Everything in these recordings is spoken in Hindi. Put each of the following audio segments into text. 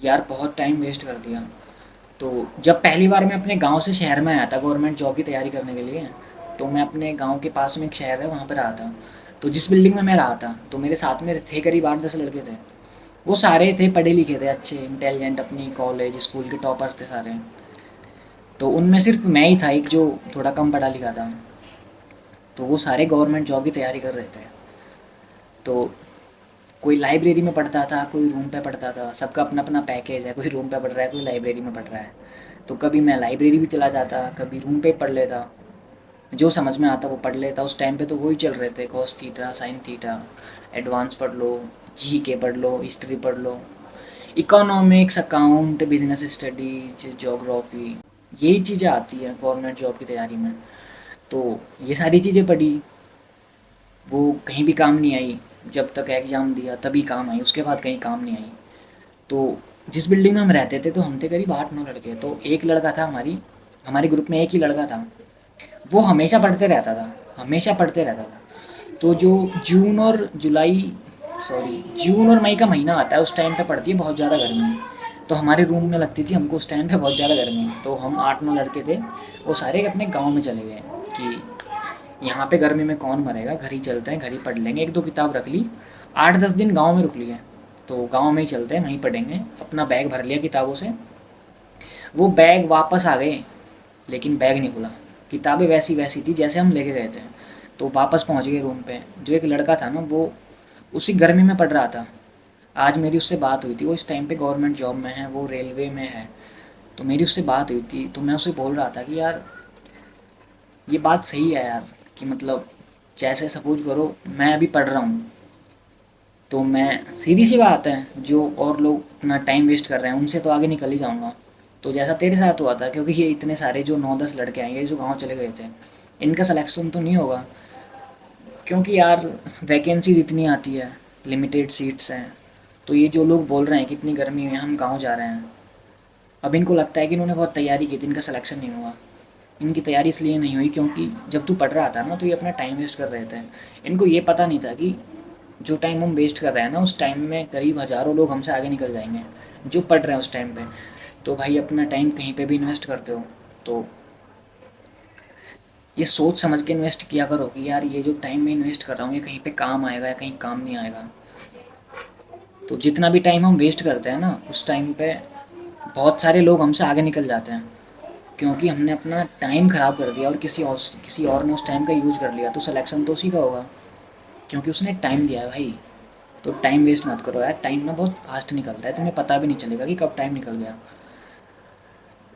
यार बहुत टाइम वेस्ट कर दिया। तो जब पहली बार मैं अपने गांव से शहर में आया था गवर्नमेंट जॉब की तैयारी करने के लिए, तो मैं अपने गांव के पास में एक शहर है वहाँ पर रहा था। तो जिस बिल्डिंग में मैं रहा था तो मेरे साथ में थे करीब 8-10 लड़के थे। वो सारे थे पढ़े लिखे थे, अच्छे इंटेलिजेंट, अपनी कॉलेज स्कूल के टॉपर्स थे सारे। तो उनमें सिर्फ मैं ही था एक जो थोड़ा कम पढ़ा लिखा था। तो वो सारे गवर्नमेंट जॉब की तैयारी कर रहे थे। तो कोई लाइब्रेरी में पढ़ता था, कोई रूम पे पढ़ता था, सबका अपना अपना पैकेज है, कोई रूम पे पढ़ रहा है, कोई लाइब्रेरी में पढ़ रहा है। तो कभी मैं लाइब्रेरी भी चला जाता, कभी रूम पे पढ़ लेता। जो समझ में आता वो पढ़ लेता। उस टाइम पे तो वही चल रहे थे, cos theta sine theta, advance पढ़ लो, जी के पढ़ लो, हिस्ट्री पढ़ लो, economics, account, business studies, geography, यही चीज़ें आती हैं गवर्नमेंट जॉब की तैयारी में। तो ये सारी चीज़ें पढ़ी, वो कहीं भी काम नहीं आई। जब तक एग्ज़ाम दिया तभी काम आई, उसके बाद कहीं काम नहीं आई। तो जिस बिल्डिंग में हम रहते थे तो हम थे करीब 8-9 लड़के। तो एक लड़का था हमारे ग्रुप में एक ही लड़का था, वो हमेशा पढ़ते रहता था, हमेशा पढ़ते रहता था। तो जो जून और जुलाई जून और मई का महीना आता है उस टाइम पे पड़ती है बहुत ज़्यादा गर्मी। तो हमारे रूम में लगती थी हमको उस टाइम पे बहुत ज़्यादा गर्मी। तो हम 8-9 लड़के थे, वो सारे अपने गांव में चले गए कि यहाँ पे गर्मी में कौन मरेगा, घर ही चलते हैं, घर ही पढ़ लेंगे। एक दो किताब रख ली, 8-10 दिन गांव में रुक लिए। तो गांव में ही चलते हैं, वहीं पढ़ेंगे। अपना बैग भर लिया किताबों से, वो बैग वापस आ गए, लेकिन बैग नहीं खुला। किताबें वैसी वैसी थी जैसे हम लेके गए थे। तो वापस पहुंच गए रूम पे। जो एक लड़का था ना, वो उसी गर्मी में पढ़ रहा था। आज मेरी उससे बात हुई थी, वो इस टाइम पे गवर्नमेंट जॉब में है, वो रेलवे में है। तो मेरी उससे बात हुई थी, तो मैं उससे बोल रहा था कि यार ये बात सही है यार, कि मतलब जैसे सपोज करो मैं अभी पढ़ रहा हूँ, तो मैं सीधी सी बात है जो और लोग अपना टाइम वेस्ट कर रहे हैं उनसे तो आगे निकल ही जाऊँगा। तो जैसा तेरे साथ हुआ था, क्योंकि ये इतने सारे जो 9-10 लड़के आएंगे जो गांव चले गए थे, इनका सिलेक्शन तो नहीं होगा। क्योंकि यार वैकेंसीज इतनी आती है, लिमिटेड सीट्स हैं। तो ये जो लोग बोल रहे हैं कि इतनी गर्मी में हम गांव जा रहे हैं, अब इनको लगता है कि इन्होंने बहुत तैयारी की थी, इनका सिलेक्शन नहीं हुआ। इनकी तैयारी इसलिए नहीं हुई क्योंकि जब तू पढ़ रहा था ना तो ये अपना टाइम वेस्ट कर रहे थे। इनको ये पता नहीं था कि जो टाइम हम वेस्ट कर रहे हैं ना, उस टाइम में करीब हज़ारों लोग हमसे आगे निकल जाएंगे जो पढ़ रहे हैं उस टाइम पे। तो भाई अपना टाइम कहीं पे भी इन्वेस्ट करते हो तो ये सोच समझ के इन्वेस्ट किया करो कि यार ये जो टाइम मैं इन्वेस्ट कर रहा हूँ ये कहीं पे काम आएगा या कहीं काम नहीं आएगा। तो जितना भी टाइम हम वेस्ट करते हैं ना, उस टाइम पे बहुत सारे लोग हमसे आगे निकल जाते हैं, क्योंकि हमने अपना टाइम ख़राब कर दिया और किसी और ने उस टाइम का यूज़ कर लिया। तो सिलेक्शन तो उसी का होगा, क्योंकि उसने टाइम दिया है भाई। तो टाइम वेस्ट मत करो यार, टाइम ना बहुत फास्ट निकलता है, तुम्हें पता भी नहीं चलेगा कि कब टाइम निकल गया।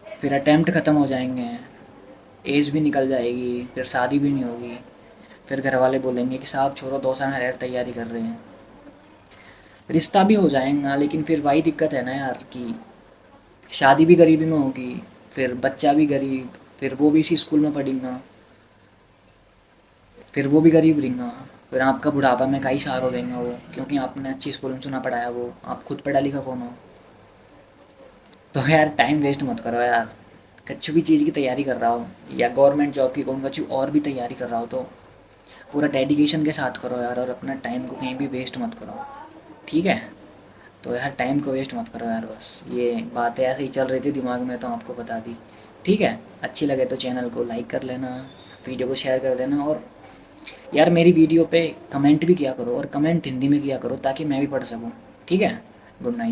फिर अटैम्प्ट ख़त्म हो जाएंगे, एज भी निकल जाएगी, फिर शादी भी नहीं होगी। फिर घर वाले बोलेंगे कि साहब छोड़ो 2 साल में हायर तैयारी कर रहे हैं। रिश्ता भी हो जाएगा, लेकिन फिर वही दिक्कत है ना यार कि शादी भी गरीबी में होगी, फिर बच्चा भी गरीब, फिर वो भी इसी स्कूल में पढ़ेगा, फिर वो भी गरीब रहेगा। फिर आपका बुढ़ापा में कई सहारा देंगे वो, क्योंकि आपने अच्छी स्कूल में चुना पढ़ाया, वो आप खुद पढ़ा लिखा कौन हो। तो यार टाइम वेस्ट मत करो यार। कुछ भी चीज़ की तैयारी कर रहा हो, या गवर्नमेंट जॉब की कौन कुछ और भी तैयारी कर रहा हो, तो पूरा डेडिकेशन के साथ करो यार, और अपना टाइम को कहीं भी वेस्ट मत करो। ठीक है। तो यार टाइम को वेस्ट मत करो यार, बस ये बातें ऐसे ही चल रही थी दिमाग में तो आपको बता दी। ठीक है। अच्छी लगे तो चैनल को लाइक कर लेना, वीडियो को शेयर कर देना, और यार मेरी वीडियो पे कमेंट भी किया करो, और कमेंट हिंदी में किया करो ताकि मैं भी पढ़ सकूँ। ठीक है। Good night.